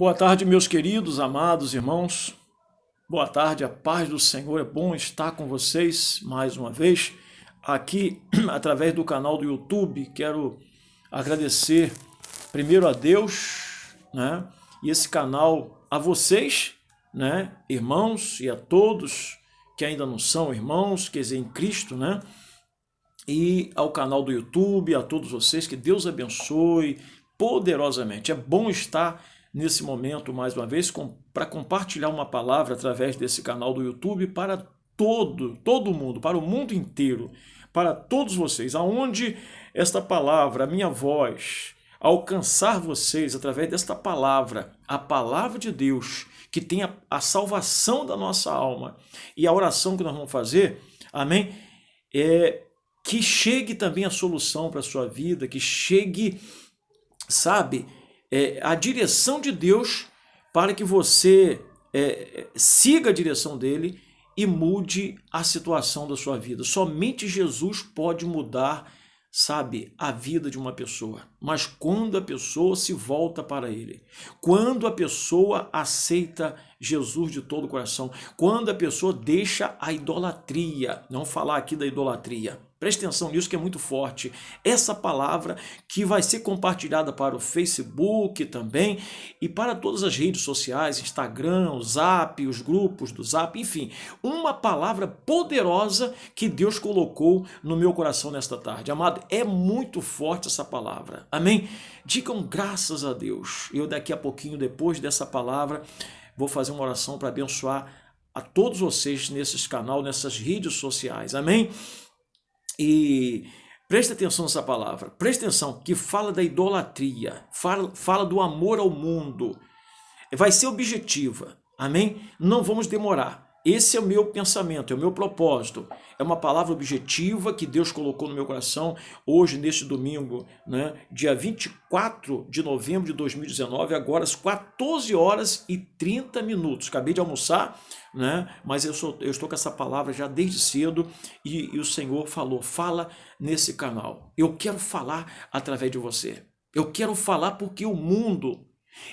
Boa tarde, meus queridos, amados irmãos. Boa tarde, a paz do Senhor. É bom estar com vocês mais uma vez aqui através do canal do YouTube. Quero agradecer primeiro a Deus, né? E esse canal a vocês, né, irmãos, e a todos que ainda não são irmãos, quer dizer, em Cristo, né? E ao canal do YouTube, a todos vocês, que Deus abençoe poderosamente. É bom estar nesse momento, mais uma vez, para compartilhar uma palavra através desse canal do YouTube para todo mundo, para o mundo inteiro, para todos vocês, aonde esta palavra, a minha voz, alcançar vocês através desta palavra, a palavra de Deus, que tem a salvação da nossa alma, e a oração que nós vamos fazer, amém? Que chegue também a solução para a sua vida, que chegue, sabe, a direção de Deus para que você siga a direção dele e mude a situação da sua vida. Somente Jesus pode mudar, sabe, a vida de uma pessoa. Mas quando a pessoa se volta para ele, quando a pessoa aceita Jesus de todo o coração, quando a pessoa deixa a idolatria, não falar aqui da idolatria, preste atenção nisso que é muito forte. Essa palavra que vai ser compartilhada para o Facebook também e para todas as redes sociais, Instagram, o Zap, os grupos do Zap, enfim. Uma palavra poderosa que Deus colocou no meu coração nesta tarde. Amado, é muito forte essa palavra. Amém? Digam graças a Deus. Eu daqui a pouquinho, depois dessa palavra, vou fazer uma oração para abençoar a todos vocês nesses canais, nessas redes sociais. Amém? E preste atenção nessa palavra, preste atenção, que fala da idolatria, fala do amor ao mundo, vai ser objetiva, amém? Não vamos demorar, esse é o meu pensamento, é o meu propósito, é uma palavra objetiva que Deus colocou no meu coração, hoje, neste domingo, né, dia 24 de novembro de 2019, agora às 14 horas e 30 minutos, acabei de almoçar, né? Mas eu estou com essa palavra já desde cedo e o Senhor falou, fala nesse canal. Eu quero falar através de você. Eu quero falar porque o mundo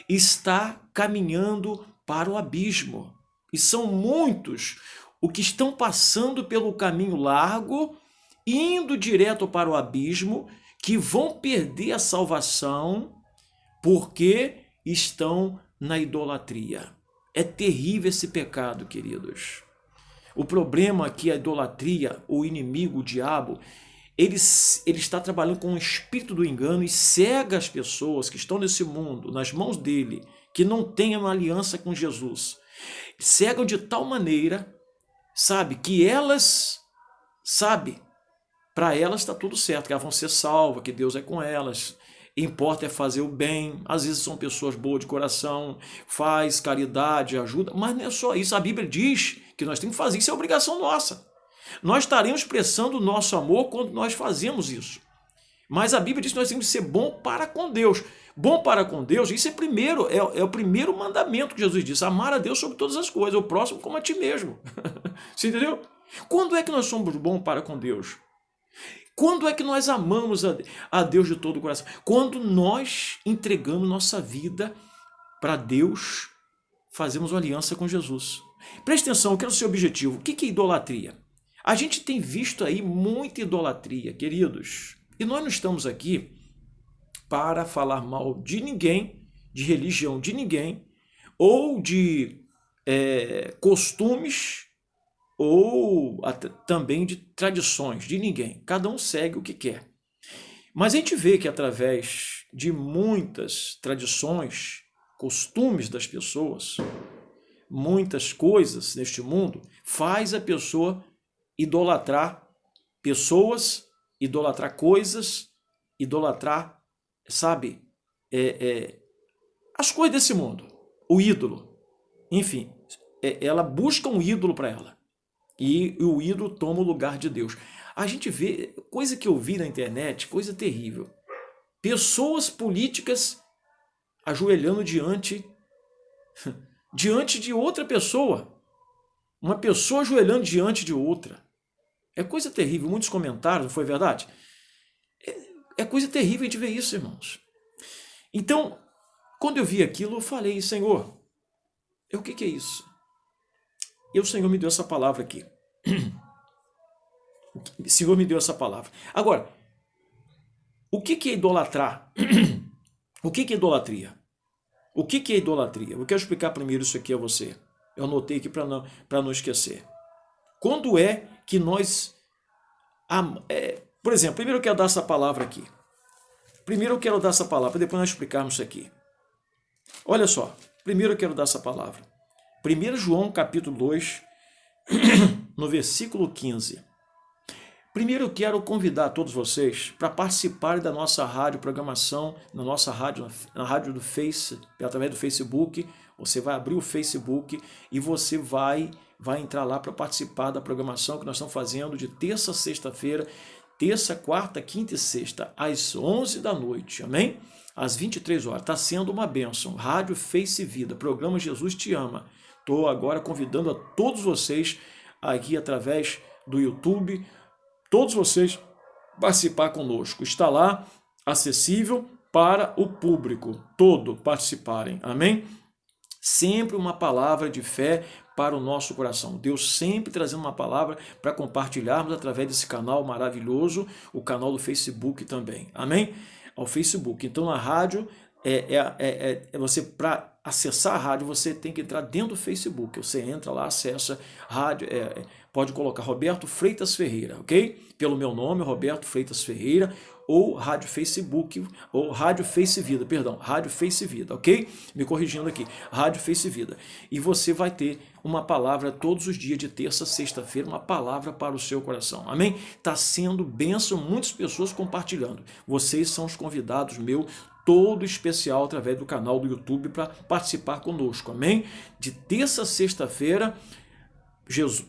está caminhando para o abismo. E são muitos os que estão passando pelo caminho largo, indo direto para o abismo, que vão perder a salvação porque estão na idolatria. É terrível esse pecado, queridos. O problema é que a idolatria, o inimigo, o diabo, ele está trabalhando com o espírito do engano e cega as pessoas que estão nesse mundo, nas mãos dele, que não têm uma aliança com Jesus. Cegam de tal maneira, sabe, que elas, sabe, para elas está tudo certo, que elas vão ser salvas, que Deus é com elas. Importa é fazer o bem, às vezes são pessoas boas de coração, faz caridade, ajuda, mas não é só isso, a Bíblia diz que nós temos que fazer, isso é obrigação nossa. Nós estaremos expressando o nosso amor quando nós fazemos isso. Mas a Bíblia diz que nós temos que ser bom para com Deus. Bom para com Deus, isso é o primeiro mandamento que Jesus disse, amar a Deus sobre todas as coisas, o próximo como a ti mesmo. Você entendeu? Quando é que nós somos bons para com Deus? Quando é que nós amamos a Deus de todo o coração? Quando nós entregamos nossa vida para Deus, fazemos uma aliança com Jesus. Preste atenção, eu quero ser objetivo. O que é idolatria? A gente tem visto aí muita idolatria, queridos. E nós não estamos aqui para falar mal de ninguém, de religião de ninguém, ou de costumes, ou também de tradições de ninguém. Cada um segue o que quer. Mas a gente vê que através de muitas tradições, costumes das pessoas, muitas coisas neste mundo, faz a pessoa idolatrar pessoas, idolatrar coisas, idolatrar, sabe, as coisas desse mundo, o ídolo. Enfim, ela busca um ídolo para ela. E o ídolo toma o lugar de Deus. A gente vê, coisa que eu vi na internet, coisa terrível. Pessoas políticas ajoelhando diante de outra pessoa. Uma pessoa ajoelhando diante de outra. É coisa terrível. Muitos comentários, não foi verdade? É coisa terrível a gente ver isso, irmãos. Então, Quando eu vi aquilo, eu falei, Senhor, o que é isso? E o Senhor me deu essa palavra aqui. O Senhor me deu essa palavra. Agora, o que é idolatrar? O que é idolatria? O que é idolatria? Eu quero explicar primeiro isso aqui a você. Eu anotei aqui para não esquecer. Quando é que nós... por exemplo, primeiro eu quero dar essa palavra aqui. Primeiro eu quero dar essa palavra, depois nós explicarmos isso aqui. Olha só, primeiro eu quero dar essa palavra. 1 João capítulo 2, no versículo 15. Primeiro eu quero convidar todos vocês para participarem da nossa rádio programação, na nossa rádio, na rádio do Face, através do Facebook. Você vai abrir o Facebook e você vai entrar lá para participar da programação que nós estamos fazendo de terça a sexta-feira, terça, quarta, quinta e sexta, às 11 da noite, amém? Às 23 horas. Está sendo uma bênção. Rádio Face Vida, programa Jesus Te Ama. Estou agora convidando a todos vocês aqui através do YouTube, todos vocês participar conosco. Está lá acessível para o público todo participarem. Amém? Sempre uma palavra de fé para o nosso coração. Deus sempre trazendo uma palavra para compartilharmos através desse canal maravilhoso, o canal do Facebook também. Amém? Ao Facebook. Então, na rádio, você, para acessar a rádio, você tem que entrar dentro do Facebook. Você entra lá, acessa rádio, pode colocar Roberto Freitas Ferreira, ok? Pelo meu nome, Roberto Freitas Ferreira, ou Rádio Facebook, ou Rádio Face Vida, perdão, Rádio Face Vida, ok? Me corrigindo aqui, Rádio Face Vida. E você vai ter uma palavra todos os dias de terça a sexta-feira, uma palavra para o seu coração, amém? Está sendo bênção, muitas pessoas compartilhando. Vocês são os convidados meus, todo especial através do canal do YouTube para participar conosco, amém? De terça a sexta-feira,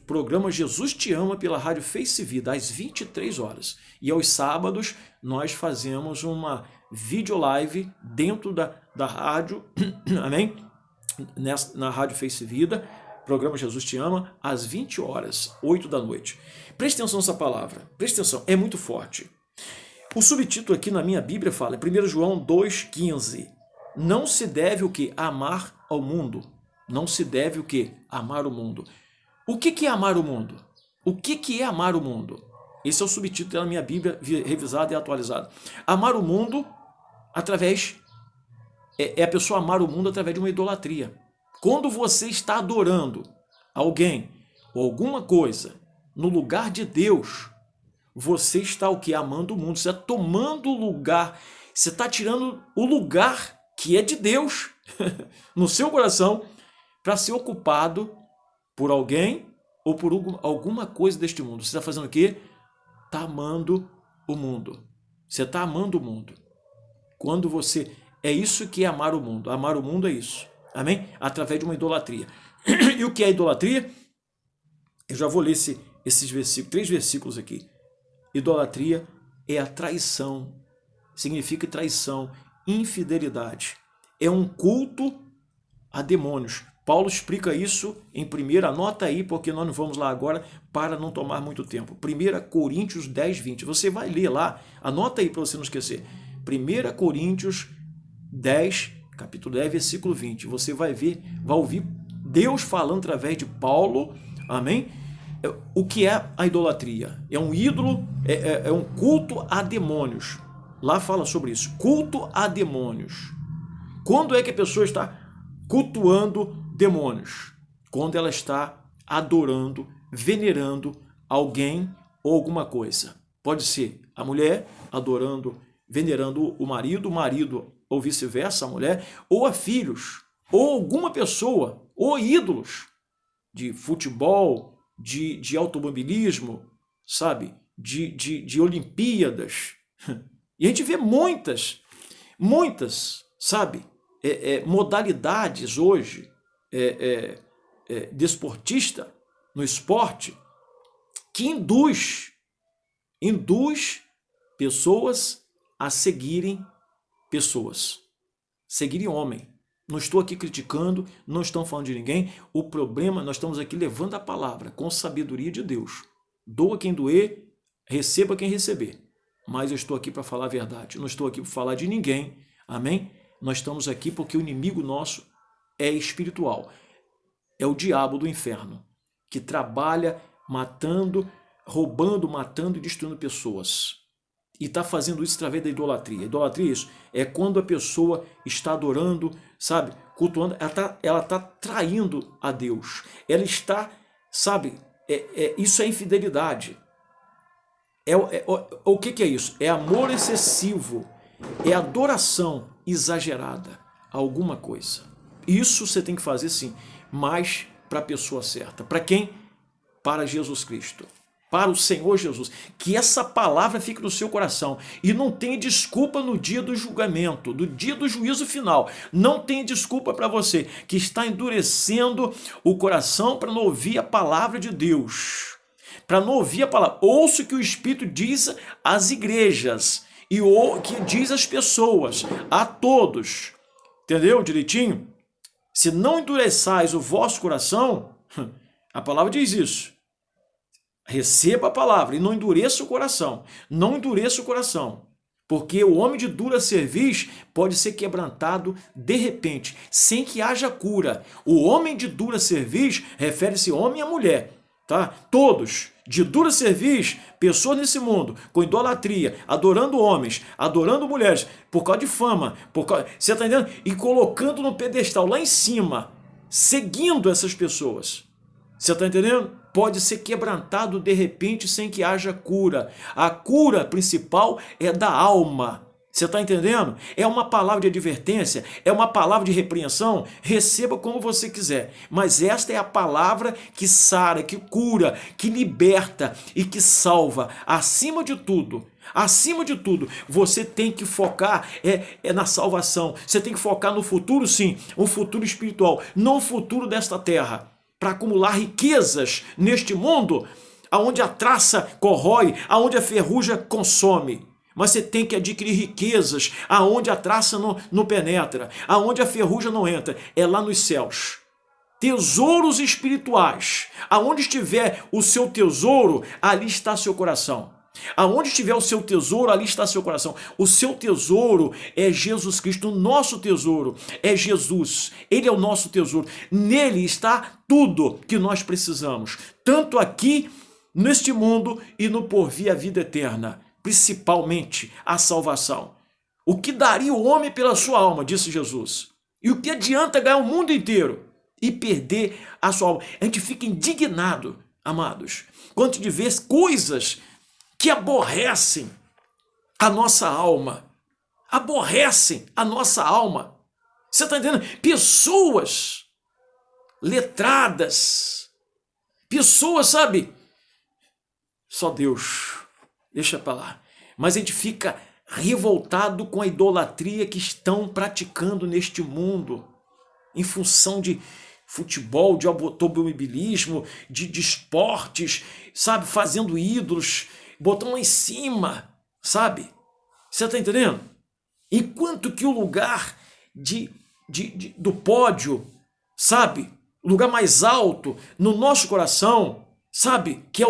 programa Jesus Te Ama pela Rádio Face Vida, às 23 horas. E aos sábados, nós fazemos uma videolive dentro da rádio, amém? Na Rádio Face Vida, programa Jesus Te Ama, às 20 horas, 8 da noite. Preste atenção nessa palavra, preste atenção, é muito forte. O subtítulo aqui na minha Bíblia fala, 1 João 2,15, não se deve o que? Amar ao mundo. Não se deve o que? Amar o mundo. O que é amar o mundo? O que é amar o mundo? Esse é o subtítulo da minha Bíblia revisada e atualizada. Amar o mundo através... É a pessoa amar o mundo através de uma idolatria. Quando você está adorando alguém ou alguma coisa no lugar de Deus, você está o que? Amando o mundo. Você está tomando o lugar, você está tirando o lugar que é de Deus no seu coração para ser ocupado por alguém ou por alguma coisa deste mundo. Você está fazendo o quê? Está amando o mundo. Você está amando o mundo. Quando você... É isso que é amar o mundo. Amar o mundo é isso. Amém? Através de uma idolatria. E o que é idolatria? Eu já vou ler esses versículos, 3 versículos aqui. Idolatria é a traição. Significa traição, infidelidade. É um culto a demônios. Paulo explica isso em 1, anota aí, porque nós não vamos lá agora para não tomar muito tempo. 1 Coríntios 10, 20. Você vai ler lá, anota aí para você não esquecer. 1 Coríntios 10, capítulo 10, versículo 20. Você vai ver, vai ouvir Deus falando através de Paulo, amém? O que é a idolatria? É um ídolo, é um culto a demônios. Lá fala sobre isso, culto a demônios. Quando é que a pessoa está cultuando demônios? Quando ela está adorando, venerando alguém ou alguma coisa. Pode ser a mulher adorando, venerando o marido ou vice-versa, a mulher, ou a filhos, ou alguma pessoa, ou ídolos de futebol, de automobilismo, sabe? De Olimpíadas. E a gente vê muitas, sabe? Modalidades hoje desportista, no esporte, que induz pessoas a seguirem pessoas, seguirem homem. Não estou aqui criticando, não estamos falando de ninguém. O problema, nós estamos aqui levando a palavra com sabedoria de Deus. Doa quem doer, receba quem receber. Mas eu estou aqui para falar a verdade, não estou aqui para falar de ninguém, amém? Nós estamos aqui porque o inimigo nosso é espiritual. É o diabo do inferno, que trabalha matando, roubando, matando e destruindo pessoas. E está fazendo isso através da idolatria. Idolatria é isso. É quando a pessoa está adorando, sabe, cultuando, ela tá traindo a Deus. Ela está, sabe, isso é infidelidade. O que é isso? É amor excessivo. É adoração exagerada a alguma coisa. Isso você tem que fazer sim, mas para a pessoa certa. Para quem? Para Jesus Cristo. Para o Senhor Jesus. Que essa palavra fique no seu coração. E não tenha desculpa no dia do julgamento, do dia do juízo final. Não tenha desculpa para você que está endurecendo o coração para não ouvir a palavra de Deus. Para não ouvir a palavra. Ouça o que o Espírito diz às igrejas. E o que diz às pessoas. A todos. Entendeu direitinho? Se não endureçais o vosso coração, a palavra diz isso. Receba a palavra e não endureça o coração. Não endureça o coração. Porque o homem de dura cerviz pode ser quebrantado de repente, sem que haja cura. O homem de dura cerviz refere-se homem e mulher. Tá? Todos, de dura cerviz, pessoas nesse mundo, com idolatria, adorando homens, adorando mulheres, por causa de fama, você está entendendo? E colocando no pedestal lá em cima, seguindo essas pessoas. Você está entendendo? Pode ser quebrantado de repente sem que haja cura. A cura principal é da alma. Você está entendendo? É uma palavra de advertência, é uma palavra de repreensão, receba como você quiser. Mas esta é a palavra que sara, que cura, que liberta e que salva. Acima de tudo, você tem que focar na salvação. Você tem que focar no futuro, sim, um futuro espiritual, não o futuro desta terra. Para acumular riquezas neste mundo, aonde a traça corrói, aonde a ferrugem consome. Mas você tem que adquirir riquezas aonde a traça não penetra, aonde a ferrugem não entra. É lá nos céus. Tesouros espirituais. Aonde estiver o seu tesouro, ali está seu coração. Aonde estiver o seu tesouro, ali está seu coração. O seu tesouro é Jesus Cristo. O nosso tesouro é Jesus. Ele é o nosso tesouro. Nele está tudo que nós precisamos. Tanto aqui, neste mundo e no porvir, a vida eterna. Principalmente a salvação. O que daria o homem pela sua alma, disse Jesus. E o que adianta ganhar o mundo inteiro e perder a sua alma? A gente fica indignado, amados, quando a gente vê coisas que aborrecem a nossa alma. Aborrecem a nossa alma. Você está entendendo? Pessoas letradas. Pessoas, sabe? Só Deus. Deixa para lá. Mas a gente fica revoltado com a idolatria que estão praticando neste mundo. Em função de futebol, de automobilismo, de esportes, sabe? Fazendo ídolos, botando lá em cima, sabe? Você está entendendo? Enquanto que o lugar do pódio, sabe? O lugar mais alto no nosso coração, sabe? Que é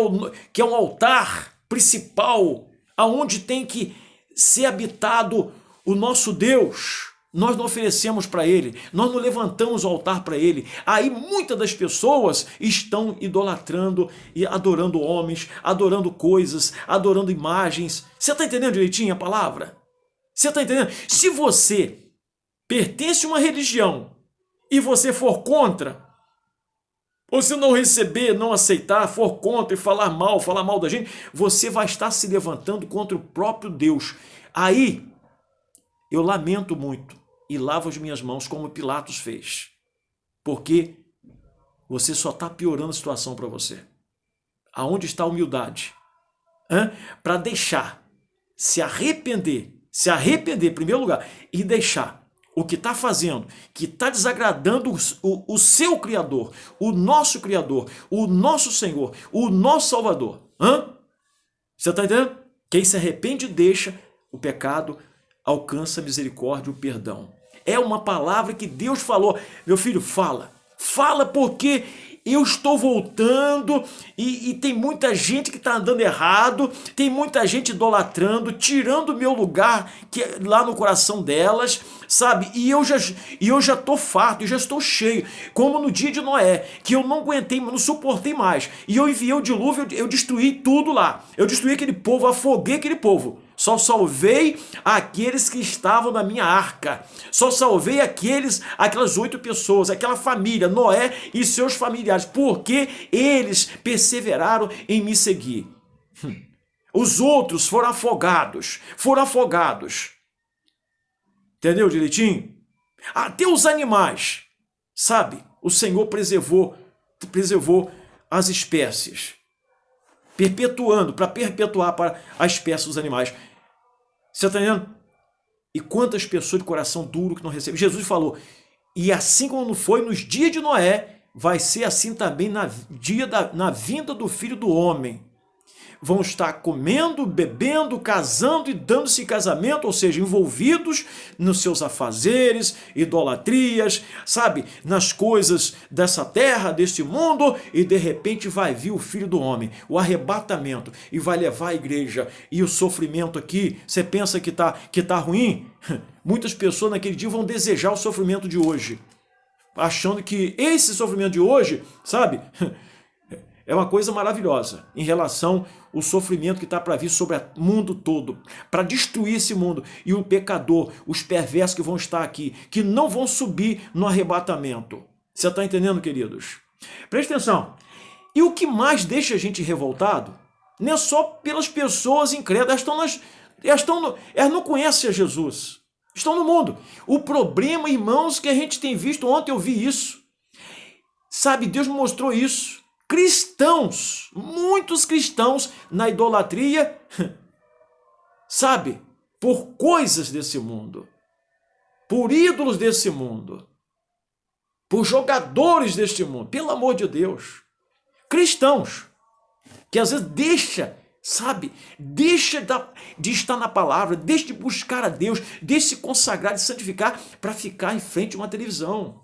um altar principal, aonde tem que ser habitado o nosso Deus. Nós não oferecemos para Ele, nós não levantamos o altar para Ele. Aí muitas das pessoas estão idolatrando e adorando homens, adorando coisas, adorando imagens. Você está entendendo direitinho a palavra? Você está entendendo? Se você pertence a uma religião e você for contra, ou se não receber, não aceitar, for contra e falar mal da gente, você vai estar se levantando contra o próprio Deus. Aí, eu lamento muito e lavo as minhas mãos como Pilatos fez. Porque você só está piorando a situação para você. Aonde está a humildade? Para deixar, se arrepender em primeiro lugar, e deixar o que está fazendo, que está desagradando o seu Criador, o nosso Senhor, o nosso Salvador. Você está entendendo? Quem se arrepende e deixa o pecado, alcança a misericórdia e o perdão. É uma palavra que Deus falou. Meu filho, fala. Fala porque eu estou voltando e tem muita gente que está andando errado, tem muita gente idolatrando, tirando o meu lugar que é lá no coração delas, sabe? E eu já estou farto, eu já estou cheio, como no dia de Noé, que eu não aguentei, não suportei mais. E eu enviei o dilúvio, eu destruí tudo lá. Eu destruí aquele povo, afoguei aquele povo. Só salvei aqueles que estavam na minha arca. Só salvei aquelas 8 pessoas, aquela família, Noé e seus familiares, porque eles perseveraram em me seguir. Os outros foram afogados, Entendeu direitinho? Até os animais, sabe? O Senhor preservou as espécies, para perpetuar para a espécie dos animais. Você está entendendo? E quantas pessoas de coração duro que não recebem? Jesus falou, e assim como foi nos dias de Noé, vai ser assim também na vinda do Filho do Homem. Vão estar comendo, bebendo, casando e dando-se em casamento, ou seja, envolvidos nos seus afazeres, idolatrias, sabe, nas coisas dessa terra, deste mundo, e de repente vai vir o Filho do Homem, o arrebatamento, e vai levar a igreja. E o sofrimento aqui, você pensa que tá ruim? Muitas pessoas naquele dia vão desejar o sofrimento de hoje, achando que esse sofrimento de hoje, sabe, é uma coisa maravilhosa em relação ao sofrimento que está para vir sobre o mundo todo, para destruir esse mundo. E o pecador, os perversos que vão estar aqui, que não vão subir no arrebatamento. Você está entendendo, queridos? Preste atenção. E o que mais deixa a gente revoltado não é só pelas pessoas incrédulas, elas não conhecem a Jesus, estão no mundo. O problema, irmãos, que a gente tem visto, ontem eu vi isso, sabe, Deus me mostrou isso. Cristãos, muitos cristãos na idolatria, sabe, por coisas desse mundo, por ídolos desse mundo, por jogadores deste mundo, pelo amor de Deus. Cristãos, que às vezes deixa de estar na palavra, deixa de buscar a Deus, deixa de se consagrar, de santificar, para ficar em frente a uma televisão,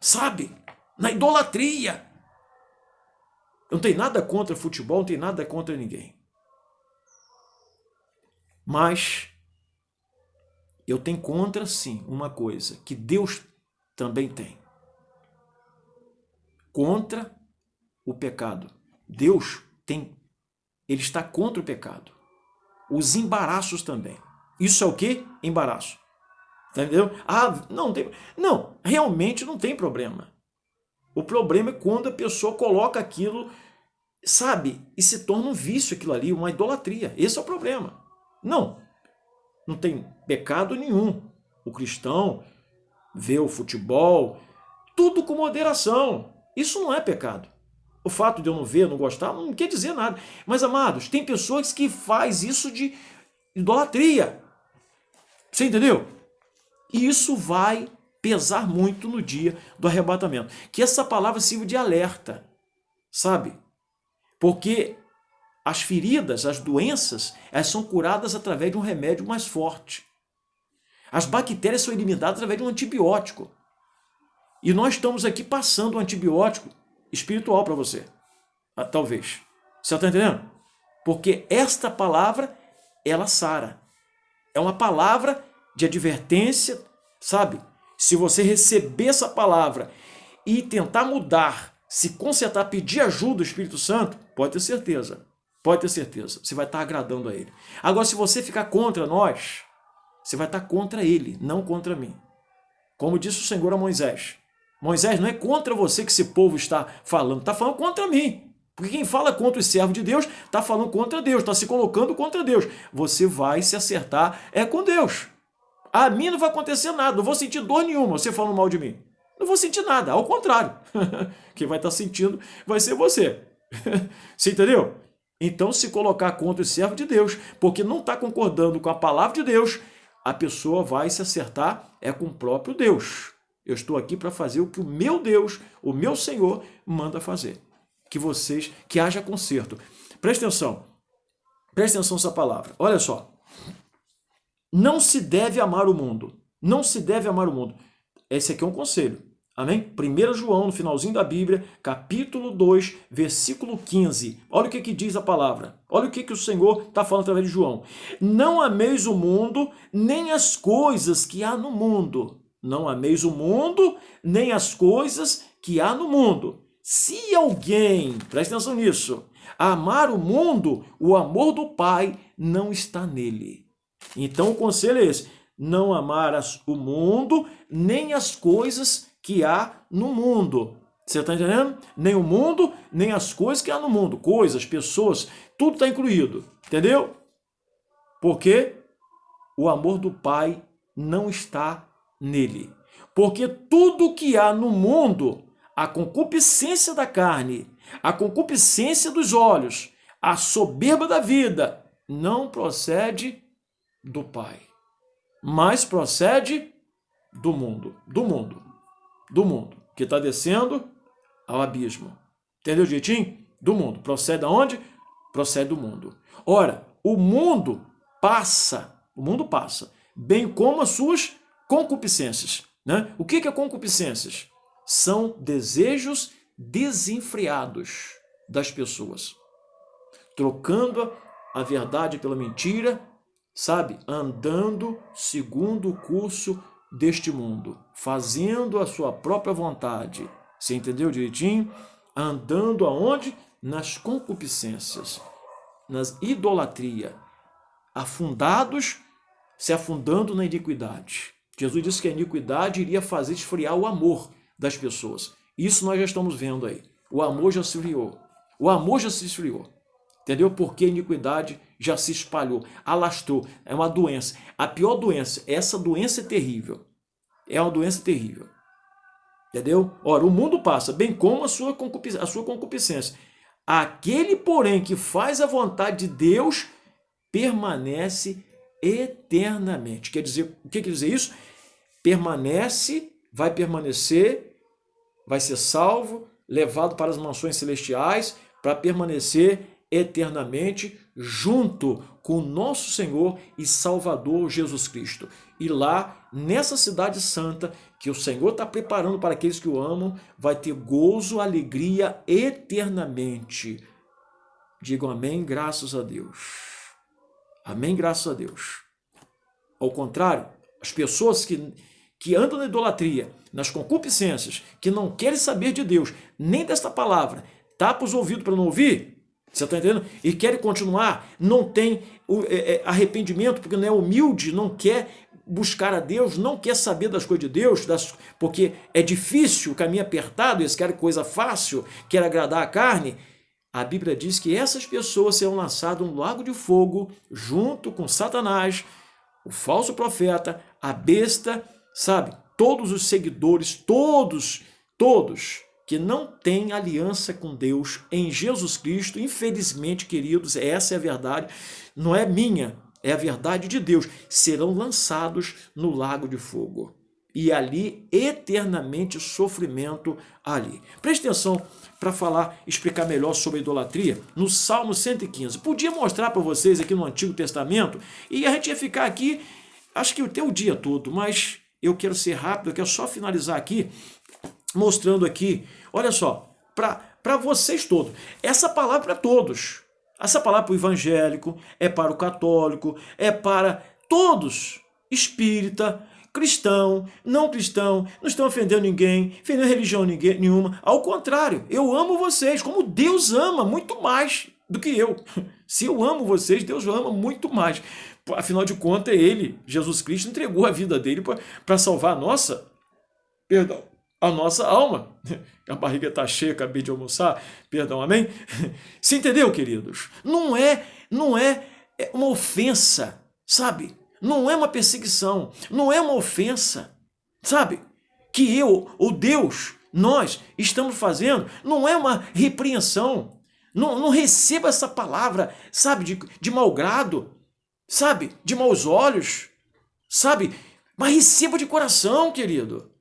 sabe, na idolatria. Eu não tenho nada contra futebol, não tenho nada contra ninguém. Mas eu tenho contra, sim, uma coisa que Deus também tem. Contra o pecado. Deus ele está contra o pecado. Os embaraços também. Isso é o quê? Embaraço. Entendeu? Não, realmente não tem problema. O problema é quando a pessoa coloca aquilo, sabe, e se torna um vício aquilo ali, uma idolatria. Esse é o problema. Não tem pecado nenhum. O cristão vê o futebol, tudo com moderação. Isso não é pecado. O fato de eu não ver, não gostar, não quer dizer nada. Mas, amados, tem pessoas que fazem isso de idolatria. Você entendeu? E isso vai pesar muito no dia do arrebatamento. Que essa palavra sirva de alerta, sabe? Porque as feridas, as doenças, elas são curadas através de um remédio mais forte. As bactérias são eliminadas através de um antibiótico. E nós estamos aqui passando um antibiótico espiritual para você. Talvez. Você está entendendo? Porque esta palavra, ela sara. É uma palavra de advertência, sabe? Se você receber essa palavra e tentar mudar, se consertar, pedir ajuda do Espírito Santo, pode ter certeza, você vai estar agradando a Ele. Agora, se você ficar contra nós, você vai estar contra Ele, não contra mim. Como disse o Senhor a Moisés, Moisés, não é contra você que esse povo está falando contra mim. Porque quem fala contra os servos de Deus, está falando contra Deus, está se colocando contra Deus. Você vai se acertar com Deus. A mim não vai acontecer nada, não vou sentir dor nenhuma você falando mal de mim. Não vou sentir nada, ao contrário. Quem vai estar sentindo vai ser você. Você entendeu? Então, se colocar contra o servo de Deus, porque não está concordando com a palavra de Deus, a pessoa vai se acertar com o próprio Deus. Eu estou aqui para fazer o que o meu Deus, o meu Senhor, manda fazer. Que haja conserto. Presta atenção nessa palavra. Olha só. Não se deve amar o mundo. Não se deve amar o mundo. Esse aqui é um conselho. Amém? 1 João, no finalzinho da Bíblia, capítulo 2, versículo 15. Olha o que diz a palavra. Olha o que o Senhor está falando através de João. Não ameis o mundo, nem as coisas que há no mundo. Não ameis o mundo, nem as coisas que há no mundo. Se alguém, preste atenção nisso, amar o mundo, o amor do Pai não está nele. Então o conselho é esse: não amar o mundo, nem as coisas que há no mundo. Você está entendendo? Nem o mundo, nem as coisas que há no mundo. Coisas, pessoas, tudo está incluído. Entendeu? Porque o amor do Pai não está nele. Porque tudo que há no mundo, a concupiscência da carne, a concupiscência dos olhos, a soberba da vida, não procede do Pai, mas procede do mundo, que está descendo ao abismo. Entendeu jeitinho? Do mundo. Procede aonde? Procede do mundo. Ora, o mundo passa, bem como as suas concupiscências. Né? O que é concupiscências? São desejos desenfreados das pessoas, trocando a verdade pela mentira, sabe? Andando segundo o curso deste mundo, fazendo a sua própria vontade. Você entendeu direitinho? Andando aonde? Nas concupiscências, nas idolatria, se afundando na iniquidade. Jesus disse que a iniquidade iria fazer esfriar o amor das pessoas. Isso nós já estamos vendo aí. O amor já se esfriou. O amor já se esfriou. Entendeu? Porque a iniquidade já se espalhou, alastrou. É uma doença. A pior doença, essa doença é terrível. É uma doença terrível. Entendeu? Ora, o mundo passa, bem como a sua concupiscência. Aquele, porém, que faz a vontade de Deus, permanece eternamente. Quer dizer, o que quer dizer isso? Permanece, vai permanecer, vai ser salvo, levado para as mansões celestiais, para permanecer eternamente junto com o nosso Senhor e Salvador Jesus Cristo. E lá, nessa cidade santa, que o Senhor está preparando para aqueles que o amam, vai ter gozo, alegria eternamente. Digam amém, graças a Deus. Amém, graças a Deus. Ao contrário, as pessoas que andam na idolatria, nas concupiscências, que não querem saber de Deus, nem desta palavra, tapa os ouvidos para não ouvir, você está entendendo? E querem continuar, não tem arrependimento, porque não é humilde, não quer buscar a Deus, não quer saber das coisas de Deus, porque é difícil, o caminho apertado, eles querem coisa fácil, querem agradar a carne. A Bíblia diz que essas pessoas serão lançadas no lago de fogo, junto com Satanás, o falso profeta, a besta, sabe? Todos os seguidores, todos que não têm aliança com Deus em Jesus Cristo, infelizmente, queridos, essa é a verdade, não é minha, é a verdade de Deus, serão lançados no lago de fogo. E ali, eternamente, sofrimento ali. Preste atenção para explicar melhor sobre a idolatria, no Salmo 115. Podia mostrar para vocês aqui no Antigo Testamento, e a gente ia ficar aqui, acho que até o dia todo, mas eu quero ser rápido, eu quero só finalizar aqui, mostrando aqui, olha só, para vocês todos, essa palavra para todos, essa palavra para o evangélico, é para o católico, é para todos, espírita, cristão, não estão ofendendo ninguém, ofendendo religião nenhuma, ao contrário, eu amo vocês, como Deus ama muito mais do que eu. Se eu amo vocês, Deus ama muito mais. Afinal de contas, Ele, Jesus Cristo, entregou a vida dele para salvar a nossa alma. A barriga está cheia, acabei de almoçar, perdão, amém? Você entendeu, queridos? Não é uma ofensa, sabe? Não é uma perseguição, não é uma ofensa, sabe? Que ou Deus, nós estamos fazendo, não é uma repreensão. Não receba essa palavra, sabe, de mau grado, sabe, de maus olhos, sabe? Mas receba de coração, querido.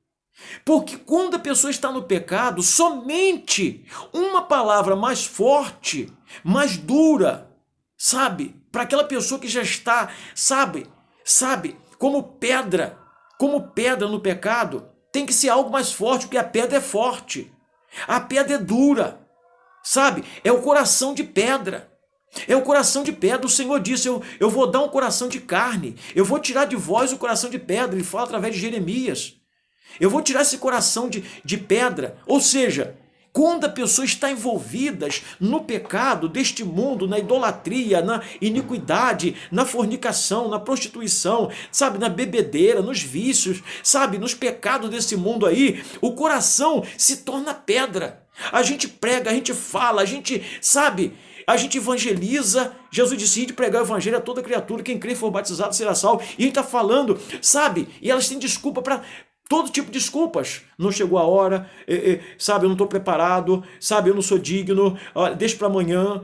Porque quando a pessoa está no pecado, somente uma palavra mais forte, mais dura, sabe, para aquela pessoa que já está, sabe, como pedra no pecado, Tem que ser algo mais forte, porque a pedra é forte. A pedra é dura, sabe? É o coração de pedra. É o coração de pedra. O Senhor disse, eu vou dar um coração de carne. Eu vou tirar de vós o coração de pedra. Ele fala através de Jeremias. Eu vou tirar esse coração de pedra. Ou seja, quando a pessoa está envolvida no pecado deste mundo, na idolatria, na iniquidade, na fornicação, na prostituição, sabe, na bebedeira, nos vícios, sabe, nos pecados desse mundo aí, o coração se torna pedra. A gente prega, a gente fala, a gente, sabe, a gente evangeliza. Jesus disse, de pregar o evangelho a toda criatura, quem crê e for batizado será salvo. E a gente está falando, sabe, e elas têm desculpa para... todo tipo de desculpas. Não chegou a hora, sabe, eu não estou preparado, sabe, eu não sou digno, deixa para amanhã,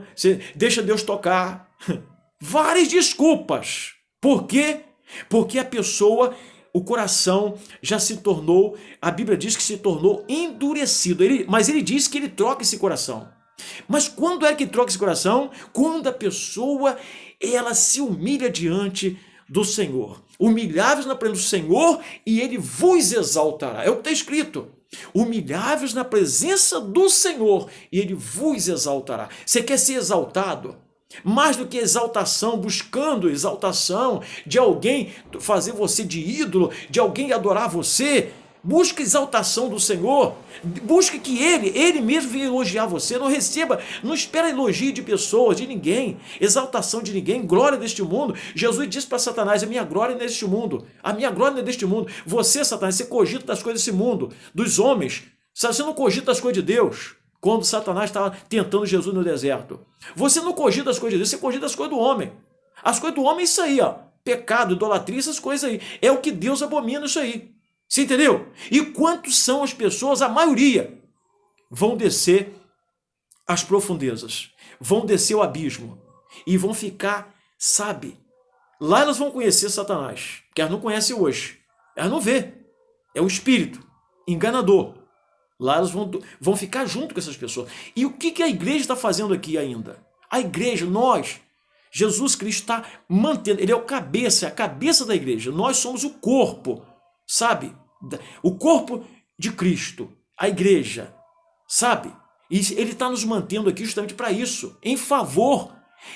deixa Deus tocar. Várias desculpas. Por quê? Porque a pessoa, o coração já se tornou, a Bíblia diz que se tornou endurecido, mas ele diz que ele troca esse coração. Mas quando é que troca esse coração? Quando a pessoa, ela se humilha diante do Senhor. Humilhai-vos na presença do Senhor e Ele vos exaltará. É o que está escrito. Humilhai-vos na presença do Senhor e Ele vos exaltará. Você quer ser exaltado? Mais do que exaltação, buscando exaltação de alguém, fazer você de ídolo, de alguém adorar você. Busque exaltação do Senhor, busque que Ele mesmo venha elogiar você, não receba, não espera elogio de pessoas, de ninguém, exaltação de ninguém, glória deste mundo. Jesus disse para Satanás, a minha glória é neste mundo, a minha glória não é deste mundo. Você, Satanás, você cogita das coisas desse mundo, dos homens, você não cogita das coisas de Deus, quando Satanás estava tentando Jesus no deserto. Você não cogita das coisas de Deus, você cogita das coisas do homem. As coisas do homem é isso aí, ó, pecado, idolatria, essas coisas aí, é o que Deus abomina isso aí. Você entendeu? E quantos são as pessoas, a maioria, vão descer as profundezas, vão descer o abismo e vão ficar, sabe, lá elas vão conhecer Satanás, que elas não conhecem hoje, elas não vê, é o espírito enganador. Lá elas vão ficar junto com essas pessoas. E o que a igreja está fazendo aqui ainda? A igreja, nós, Jesus Cristo está mantendo, ele é o cabeça, a cabeça da igreja, nós somos o corpo, sabe? O corpo de Cristo, a igreja, sabe? E ele está nos mantendo aqui justamente para isso, em favor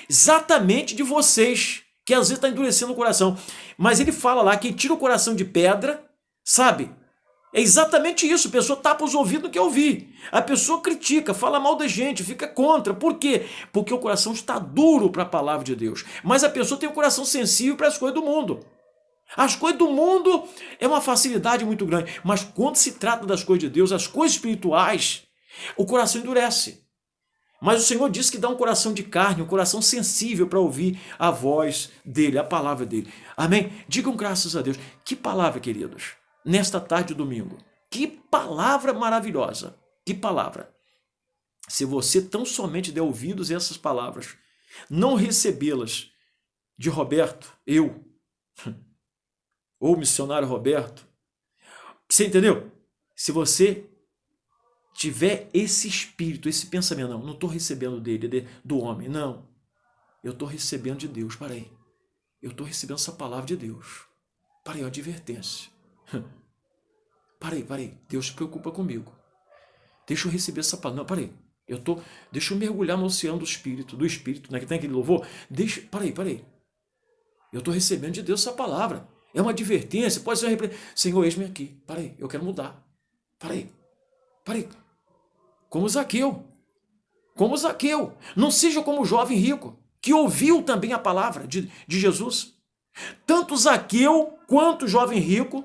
exatamente de vocês, que às vezes está endurecendo o coração. Mas ele fala lá que tira o coração de pedra, sabe? É exatamente isso, a pessoa tapa os ouvidos no que ouvir. A pessoa critica, fala mal da gente, fica contra. Por quê? Porque o coração está duro para a palavra de Deus. Mas a pessoa tem o coração sensível para as coisas do mundo. As coisas do mundo é uma facilidade muito grande, mas quando se trata das coisas de Deus, as coisas espirituais, o coração endurece. Mas o Senhor disse que dá um coração de carne, um coração sensível para ouvir a voz dele, a palavra dele. Amém? Digam graças a Deus. Que palavra, queridos, nesta tarde de domingo. Que palavra maravilhosa. Que palavra. Se você tão somente der ouvidos a essas palavras, não recebê-las de Roberto, eu, ou missionário Roberto, você entendeu? Se você tiver esse espírito, esse pensamento, não estou recebendo dele, do homem, não, eu estou recebendo de Deus, para aí, eu estou recebendo essa palavra de Deus, para aí, uma advertência, para aí, Deus se preocupa comigo, deixa eu receber essa palavra, não, para aí, deixa eu mergulhar no oceano do Espírito, né, que tem aquele louvor, para aí, eu estou recebendo de Deus essa palavra. É uma advertência, pode ser uma repreensão. Senhor, eis-me aqui. Para aí, eu quero mudar. Para aí. Como Zaqueu. Não seja como o jovem rico, que ouviu também a palavra de Jesus. Tanto Zaqueu quanto o jovem rico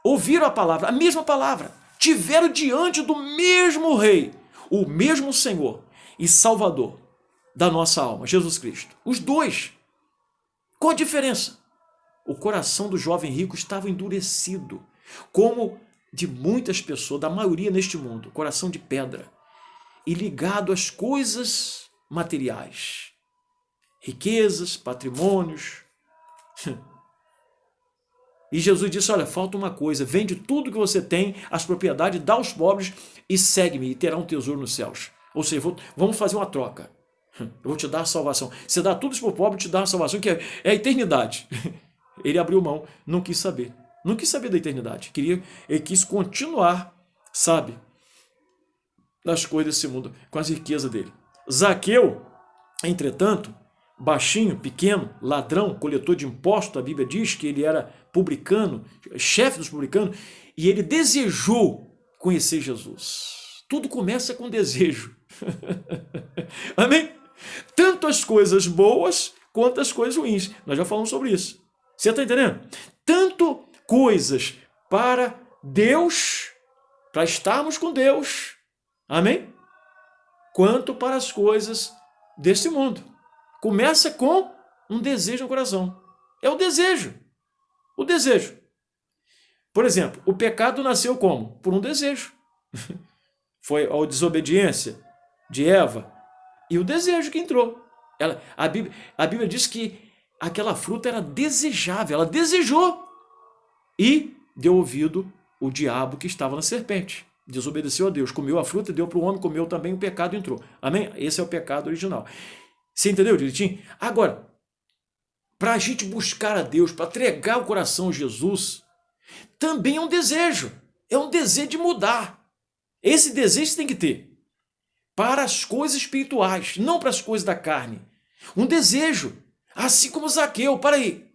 ouviram a palavra, a mesma palavra. Tiveram diante do mesmo rei, o mesmo Senhor e Salvador da nossa alma, Jesus Cristo. Os dois. Qual a diferença? O coração do jovem rico estava endurecido, como de muitas pessoas, da maioria neste mundo, coração de pedra, e ligado às coisas materiais, riquezas, patrimônios. E Jesus disse, olha, falta uma coisa, vende tudo que você tem, as propriedades, dá aos pobres e segue-me e terá um tesouro nos céus. Ou seja, vamos fazer uma troca. Eu vou te dar a salvação. Você dá tudo isso para o pobre, te dá a salvação, que é a eternidade. Ele abriu mão, não quis saber. Não quis saber da eternidade. Ele quis continuar, sabe, nas coisas desse mundo, com as riquezas dele. Zaqueu, entretanto, baixinho, pequeno, ladrão, coletor de impostos, a Bíblia diz que ele era publicano, chefe dos publicanos, e ele desejou conhecer Jesus. Tudo começa com desejo. Amém? Tanto as coisas boas quanto as coisas ruins. Nós já falamos sobre isso. Você está entendendo? Tanto coisas para Deus, para estarmos com Deus, amém? Quanto para as coisas desse mundo. Começa com um desejo no coração. É o desejo. O desejo. Por exemplo, o pecado nasceu como? Por um desejo. Foi a desobediência de Eva e o desejo que entrou. A Bíblia diz que aquela fruta era desejável. Ela desejou e deu ouvido o diabo que estava na serpente. Desobedeceu a Deus, comeu a fruta, deu para o homem, comeu também, o pecado entrou. Amém? Esse é o pecado original. Você entendeu direitinho? Agora, para a gente buscar a Deus, para entregar o coração a Jesus, também é um desejo. É um desejo de mudar. Esse desejo você tem que ter para as coisas espirituais, não para as coisas da carne. Um desejo, assim como Zaqueu, para aí.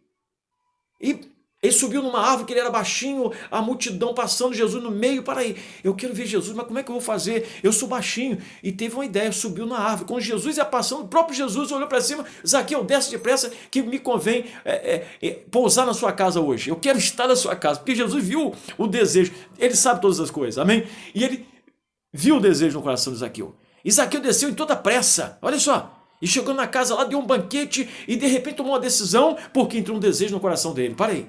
E ele subiu numa árvore que ele era baixinho, a multidão passando, Jesus no meio, para aí. Eu quero ver Jesus, mas como é que eu vou fazer? Eu sou baixinho. E teve uma ideia, subiu na árvore. Quando Jesus ia passando, o próprio Jesus olhou para cima, Zaqueu, desce depressa, que me convém pousar na sua casa hoje. Eu quero estar na sua casa, porque Jesus viu o desejo. Ele sabe todas as coisas, amém? E ele viu o desejo no coração de Zaqueu. E Zaqueu desceu em toda pressa, olha só. E chegando na casa lá, deu um banquete e de repente tomou uma decisão, porque entrou um desejo no coração dele. Para aí.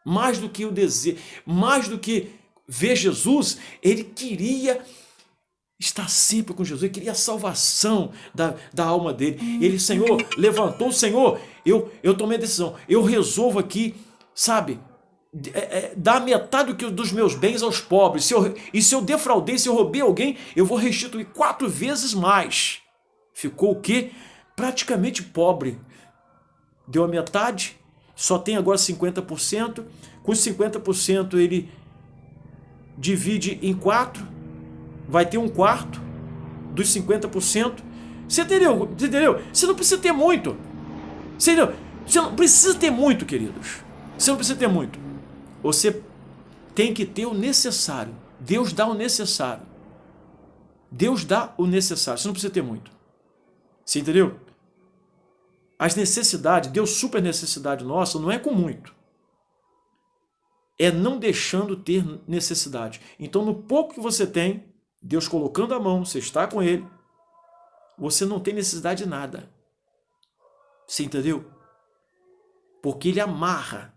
Mais do que o desejo, mais do que ver Jesus, ele queria estar sempre com Jesus, ele queria a salvação da alma dele. Ele, Senhor, levantou, Senhor, eu tomei a decisão, eu resolvo aqui, sabe, dar metade dos meus bens aos pobres. Se eu defraudei, se eu roubei alguém, eu vou restituir 4 vezes mais. Ficou o quê? Praticamente pobre. Deu a metade. Só tem agora 50%, com os 50% ele divide em 4, vai ter 1/4 dos 50%. Você entendeu? Você não precisa ter muito. Você não precisa ter muito, queridos. Você não precisa ter muito. Você tem que ter o necessário. Deus dá o necessário. Deus dá o necessário. Você não precisa ter muito. Você entendeu? As necessidades, Deus super necessidade nossa, não é com muito. É não deixando ter necessidade. Então, no pouco que você tem, Deus colocando a mão, você está com Ele, você não tem necessidade de nada. Você entendeu? Porque Ele amarra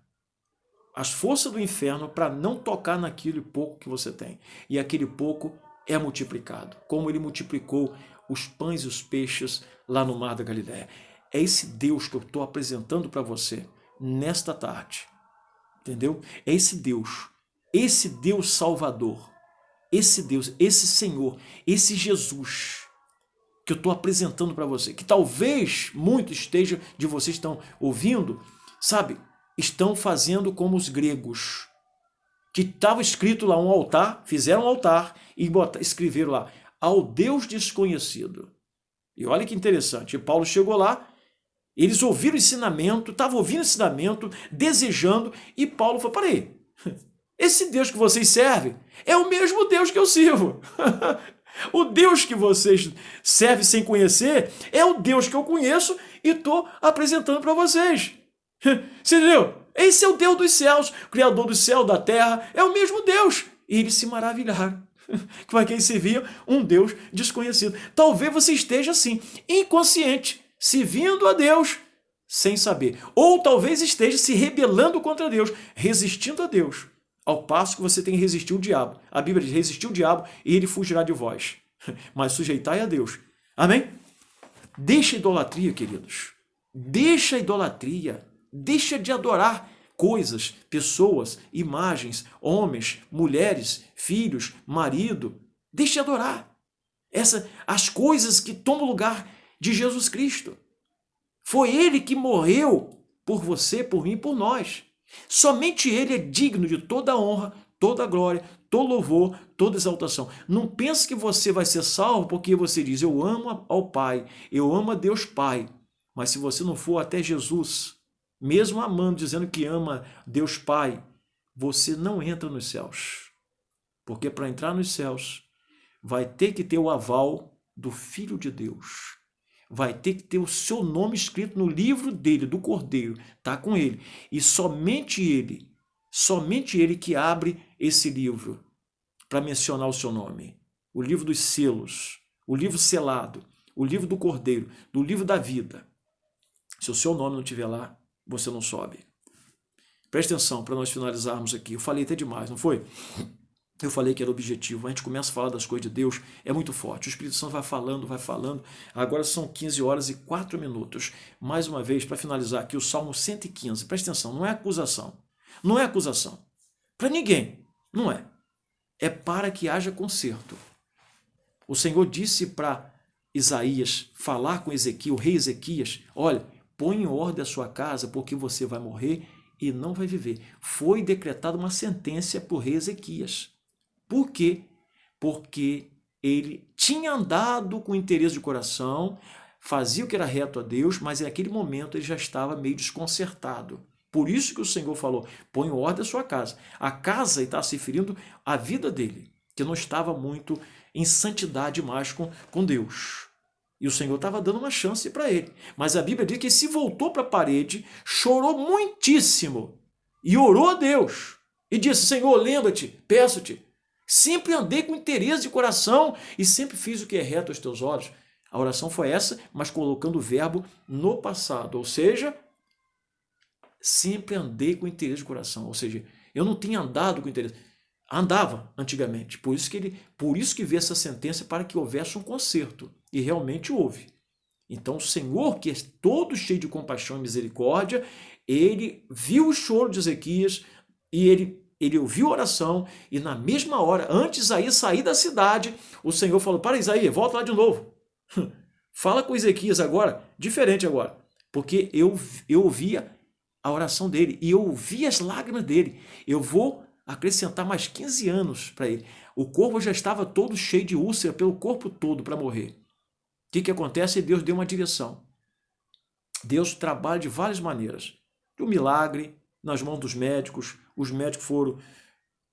as forças do inferno para não tocar naquele pouco que você tem. E aquele pouco é multiplicado, como Ele multiplicou os pães e os peixes lá no Mar da Galileia. É esse Deus que eu estou apresentando para você nesta tarde. Entendeu? É esse Deus Salvador, esse Deus, esse Senhor, esse Jesus que eu estou apresentando para você. Que talvez muitos de vocês estão ouvindo, sabe, estão fazendo como os gregos, que estava escrito lá um altar, fizeram um altar e escreveram lá, ao Deus desconhecido. E olha que interessante, Paulo chegou lá, eles ouviram o ensinamento, estavam ouvindo o ensinamento, desejando, e Paulo falou, peraí, esse Deus que vocês servem é o mesmo Deus que eu sirvo. O Deus que vocês servem sem conhecer é o Deus que eu conheço e estou apresentando para vocês. Você entendeu? Esse é o Deus dos céus, Criador do céu, da terra, é o mesmo Deus. E eles se maravilharam. Para quem servia um Deus desconhecido. Talvez você esteja assim, inconsciente, servindo a Deus sem saber. Ou talvez esteja se rebelando contra Deus, resistindo a Deus, ao passo que você tem que resistir o diabo. A Bíblia diz, resistir o diabo e ele fugirá de vós. Mas sujeitai a Deus. Amém? Deixa a idolatria, queridos. Deixa a idolatria. Deixa de adorar coisas, pessoas, imagens, homens, mulheres, filhos, marido. Deixa de adorar. As coisas que tomam o lugar de Jesus Cristo. Foi Ele que morreu por você, por mim, por nós. Somente ele é digno de toda honra, toda glória, todo louvor, toda exaltação. Não pense que você vai ser salvo porque você diz, eu amo ao Pai, eu amo a Deus Pai. Mas se você não for até Jesus, mesmo amando, dizendo que ama Deus Pai, você não entra nos céus. Porque para entrar nos céus, vai ter que ter o aval do Filho de Deus. Vai ter que ter o seu nome escrito no livro dele, do Cordeiro, está com ele. E somente ele que abre esse livro para mencionar o seu nome. O livro dos selos, o livro selado, o livro do Cordeiro, do livro da vida. Se o seu nome não estiver lá, você não sobe. Presta atenção para nós finalizarmos aqui. Eu falei até demais, não foi? Eu falei que era objetivo. A gente começa a falar das coisas de Deus, é muito forte. O Espírito Santo vai falando, vai falando. Agora são 15 horas e 4 minutos. Mais uma vez, para finalizar aqui, o Salmo 115. Presta atenção, não é acusação. Não é acusação. Para ninguém, não é. É para que haja conserto. O Senhor disse para Isaías falar com Ezequiel, o rei Ezequias, olha, põe em ordem a sua casa, porque você vai morrer e não vai viver. Foi decretada uma sentença para o rei Ezequias. Por quê? Porque ele tinha andado com interesse de coração, fazia o que era reto a Deus, mas naquele momento ele já estava meio desconcertado. Por isso que o Senhor falou, põe em ordem a sua casa. A casa está se referindo à vida dele, que não estava muito em santidade mais com Deus. E o Senhor estava dando uma chance para ele. Mas a Bíblia diz que ele se voltou para a parede, chorou muitíssimo e orou a Deus. E disse, Senhor, lembra-te, peço-te, sempre andei com interesse de coração e sempre fiz o que é reto aos teus olhos. A oração foi essa, mas colocando o verbo no passado. Ou seja, sempre andei com interesse de coração. Ou seja, eu não tinha andado com interesse. Andava antigamente. Por isso que veio essa sentença para que houvesse um conserto. E realmente houve. Então o Senhor, que é todo cheio de compaixão e misericórdia, ele viu o choro de Ezequias e ele ouviu a oração e na mesma hora, antes de Isaías sair da cidade, o Senhor falou, para Isaías, volta lá de novo. Fala com Ezequias agora, diferente agora. Porque eu ouvia a oração dele e eu ouvi as lágrimas dele. Eu vou acrescentar mais 15 anos para ele. O corpo já estava todo cheio de úlcera pelo corpo todo para morrer. O que acontece? Deus deu uma direção. Deus trabalha de várias maneiras. De um milagre, nas mãos dos médicos, os médicos foram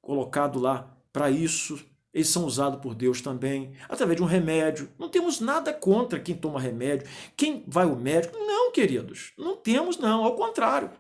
colocados lá para isso, eles são usados por Deus também, através de um remédio. Não temos nada contra quem toma remédio, quem vai ao médico. Não, queridos, não temos não, ao contrário.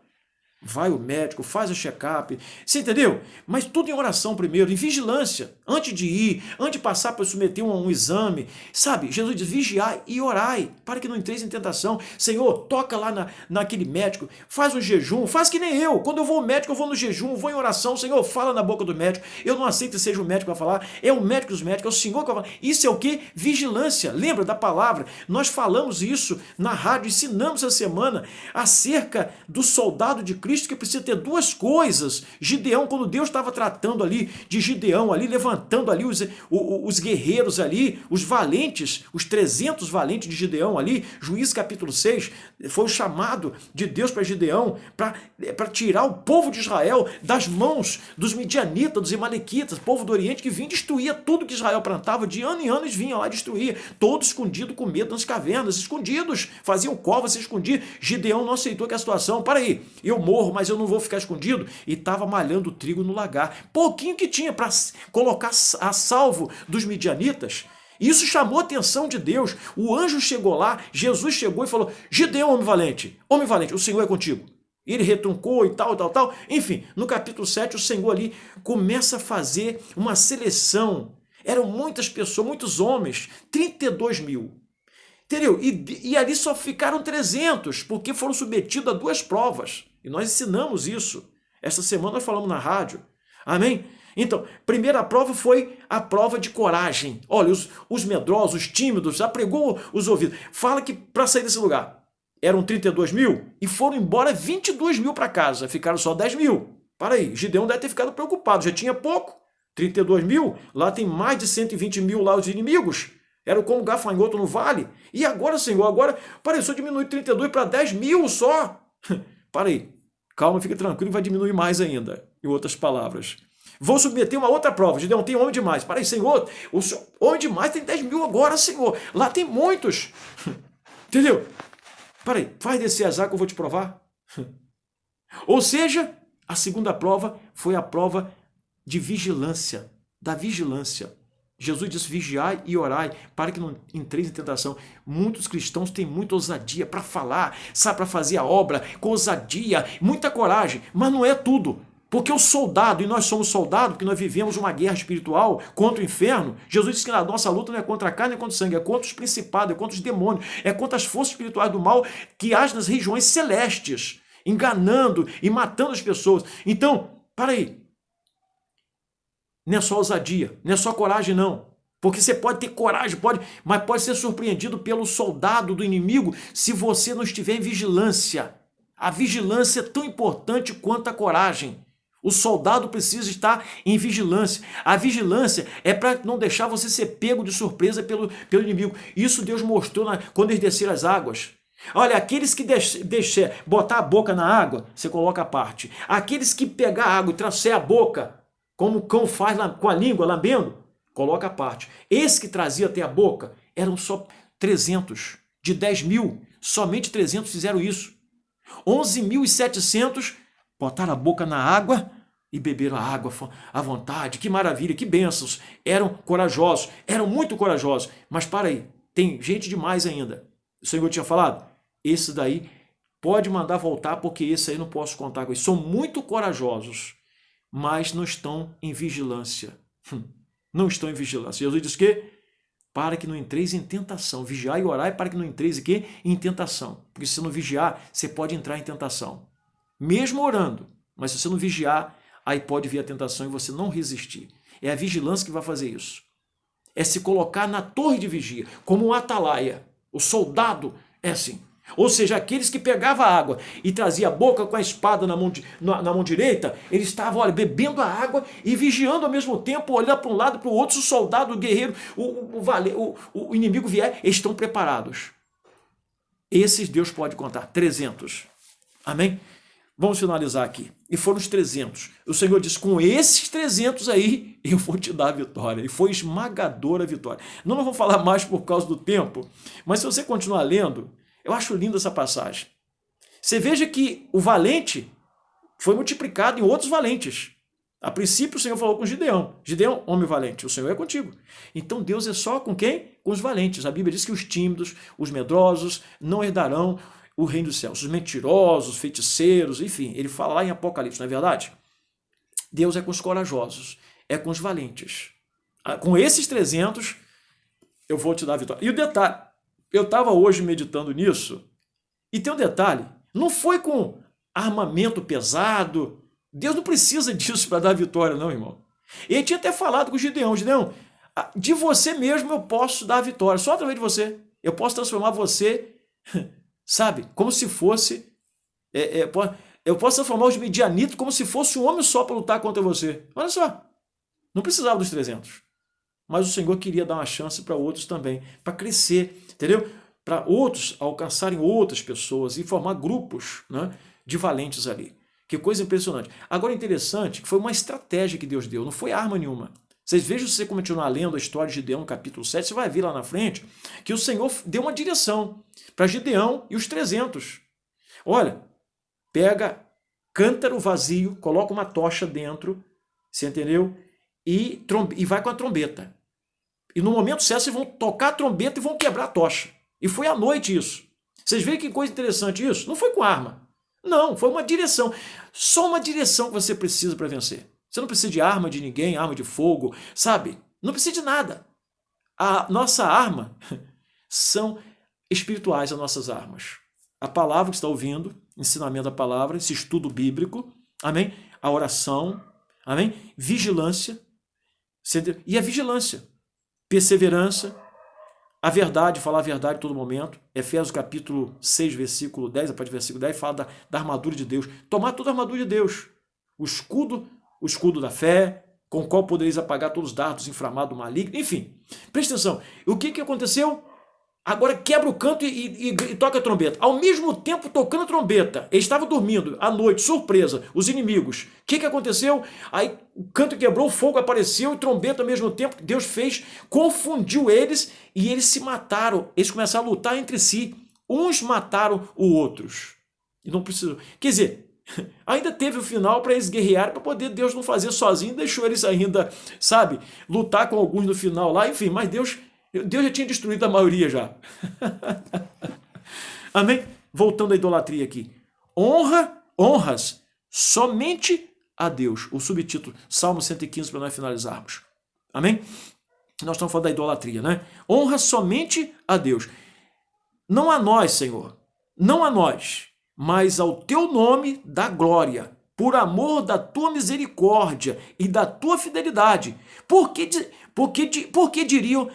Vai o médico, faz o check-up, você entendeu? Mas tudo em oração primeiro, em vigilância, antes de ir, antes de passar para submeter um exame, sabe? Jesus diz, vigiai e orai, para que não entreis em tentação. Senhor, toca lá naquele médico, faz um jejum, faz que nem eu. Quando eu vou ao médico, eu vou no jejum, vou em oração. Senhor, fala na boca do médico. Eu não aceito que seja o médico que vai falar, é o médico dos médicos, é o Senhor que vai falar. Isso é o quê? Vigilância. Lembra da palavra? Nós falamos isso na rádio, ensinamos essa semana acerca do soldado de Cristo que precisa ter duas coisas. Gideão, quando Deus estava tratando ali de Gideão, ali levantando ali os guerreiros ali, os valentes, os 300 valentes de Gideão ali, Juízes capítulo 6, foi o chamado de Deus para Gideão, para tirar o povo de Israel das mãos dos midianitas, dos amalequitas, povo do Oriente que vinha destruir tudo que Israel plantava, de ano em ano eles vinham lá destruir, todos escondidos com medo nas cavernas, escondidos, faziam covas, se escondiam. Gideão não aceitou aquela situação, para aí, eu morro, mas eu não vou ficar escondido, e estava malhando trigo no lagar, pouquinho que tinha para colocar a salvo dos midianitas. Isso chamou a atenção de Deus. O anjo chegou lá, Jesus chegou e falou, Gideão, homem valente, o Senhor é contigo. Ele retruncou e tal. Enfim, no capítulo 7, o Senhor ali começa a fazer uma seleção. Eram muitas pessoas, muitos homens, 32 mil. Entendeu? E ali só ficaram 300, porque foram submetidos a 2 provas. E nós ensinamos isso. Essa semana nós falamos na rádio. Amém? Então, primeira prova foi a prova de coragem. Olha, os medrosos, os tímidos, já pregou os ouvidos. Fala que para sair desse lugar eram 32 mil e foram embora 22 mil para casa. Ficaram só 10 mil. Para aí, Gideão deve ter ficado preocupado. Já tinha pouco. 32 mil, lá tem mais de 120 mil lá os inimigos. Era como gafanhoto no vale. E agora, Senhor, agora pareceu diminuir 32 para 10 mil só. Para aí. Calma, fica tranquilo, vai diminuir mais ainda, em outras palavras. Vou submeter uma outra prova. Gideão, tem homem demais. Para aí, Senhor, o homem demais tem 10 mil agora, Senhor. Lá tem muitos. Entendeu? Para aí, faz descer as águas que eu vou te provar. Ou seja, a segunda prova foi a prova de vigilância, da vigilância. Jesus disse, vigiai e orai, para que não entreis em tentação. Muitos cristãos têm muita ousadia para falar, sabe, para fazer a obra, com ousadia, muita coragem, mas não é tudo. Porque o soldado, e nós somos soldados, porque nós vivemos uma guerra espiritual contra o inferno. Jesus disse que a nossa luta não é contra a carne, nem contra o sangue, é contra os principados, é contra os demônios, é contra as forças espirituais do mal que agem nas regiões celestes, enganando e matando as pessoas. Então, para aí. Não é só ousadia, não é só coragem, não. Porque você pode ter coragem, mas pode ser surpreendido pelo soldado do inimigo se você não estiver em vigilância. A vigilância é tão importante quanto a coragem. O soldado precisa estar em vigilância. A vigilância é para não deixar você ser pego de surpresa pelo inimigo. Isso Deus mostrou quando eles desceram as águas. Olha, aqueles que botar a boca na água, você coloca a parte. Aqueles que pegar a água e trouxer a boca, como o cão faz com a língua, lambendo, coloca a parte. Esse que trazia até a boca, eram só 300. De 10 mil, somente 300 fizeram isso. 11.700 botaram a boca na água e beberam a água à vontade. Que maravilha, que bênçãos. Eram corajosos, eram muito corajosos. Mas para aí, tem gente demais ainda. O Senhor tinha falado, esse daí pode mandar voltar, porque esse aí não posso contar com isso. São muito corajosos, mas não estão em vigilância. Não estão em vigilância. Jesus diz que para que não entreis em tentação. Vigiai e orai para que não entreis em tentação. Porque se você não vigiar, você pode entrar em tentação. Mesmo orando. Mas se você não vigiar, aí pode vir a tentação e você não resistir. É a vigilância que vai fazer isso. É se colocar na torre de vigia, como um atalaia. O soldado é assim. Ou seja, aqueles que pegavam a água e traziam a boca com a espada na mão direita, eles estavam, olha, bebendo a água e vigiando ao mesmo tempo, olhando para um lado e para o outro. Se o soldado, o guerreiro, o inimigo vier, eles estão preparados. Esses Deus pode contar, 300. Amém? Vamos finalizar aqui. E foram os 300. O Senhor disse, com esses 300 aí, eu vou te dar a vitória. E foi esmagadora a vitória. Não vou falar mais por causa do tempo, mas se você continuar lendo, eu acho linda essa passagem. Você veja que o valente foi multiplicado em outros valentes. A princípio o Senhor falou com Gideão. Gideão, homem valente, o Senhor é contigo. Então Deus é só com quem? Com os valentes. A Bíblia diz que os tímidos, os medrosos, não herdarão o reino dos céus. Os mentirosos, os feiticeiros, enfim. Ele fala lá em Apocalipse, não é verdade? Deus é com os corajosos, é com os valentes. Com esses 300, eu vou te dar a vitória. E o detalhe, eu estava hoje meditando nisso, e tem um detalhe, não foi com armamento pesado. Deus não precisa disso para dar vitória, não, irmão. Ele tinha até falado com o Gideão, Gideão, de você mesmo eu posso dar a vitória, só através de você. Eu posso transformar você, sabe, como se fosse, eu posso transformar os midianitas como se fosse um homem só para lutar contra você. Olha só, não precisava dos 300. Mas o Senhor queria dar uma chance para outros também, para crescer, entendeu? Para outros alcançarem outras pessoas e formar grupos, né, de valentes ali. Que coisa impressionante. Agora, interessante que foi uma estratégia que Deus deu, não foi arma nenhuma. Vocês vejam, se você continuar lendo a história de Gideão, capítulo 7, você vai ver lá na frente que o Senhor deu uma direção para Gideão e os 300. Olha, pega cântaro vazio, coloca uma tocha dentro, você entendeu? E vai com a trombeta. E no momento certo, vocês vão tocar a trombeta e vão quebrar a tocha. E foi à noite isso. Vocês veem que coisa interessante isso? Não foi com arma. Não, foi uma direção. Só uma direção que você precisa para vencer. Você não precisa de arma de ninguém, arma de fogo, sabe? Não precisa de nada. A nossa arma são espirituais, as nossas armas. A palavra que você está ouvindo, ensinamento da palavra, esse estudo bíblico, amém? A oração, amém? Vigilância. E a vigilância. Perseverança, a verdade, falar a verdade em todo momento. Efésios capítulo 6, versículo 10, a partir do versículo 10, fala da armadura de Deus. Tomar toda a armadura de Deus. O escudo da fé, com o qual podereis apagar todos os dardos inflamados do maligno. Enfim, presta atenção. O que aconteceu? Agora quebra o canto e toca a trombeta. Ao mesmo tempo tocando a trombeta, ele estava dormindo à noite, surpresa, os inimigos. O que aconteceu? Aí o canto quebrou, o fogo apareceu e trombeta ao mesmo tempo. Deus fez, confundiu eles e eles se mataram. Eles começaram a lutar entre si. Uns mataram os outros. E não precisou. Quer dizer, ainda teve o final para eles guerrearem, para poder Deus não fazer sozinho, deixou eles ainda, sabe, lutar com alguns no final lá, enfim, mas Deus já tinha destruído a maioria já. Amém? Voltando à idolatria aqui. Honras somente a Deus. O subtítulo, Salmo 115, para nós finalizarmos. Amém? Nós estamos falando da idolatria, né? Honra somente a Deus. Não a nós, Senhor. Não a nós, mas ao teu nome dá glória, por amor da tua misericórdia e da tua fidelidade. Por que diriam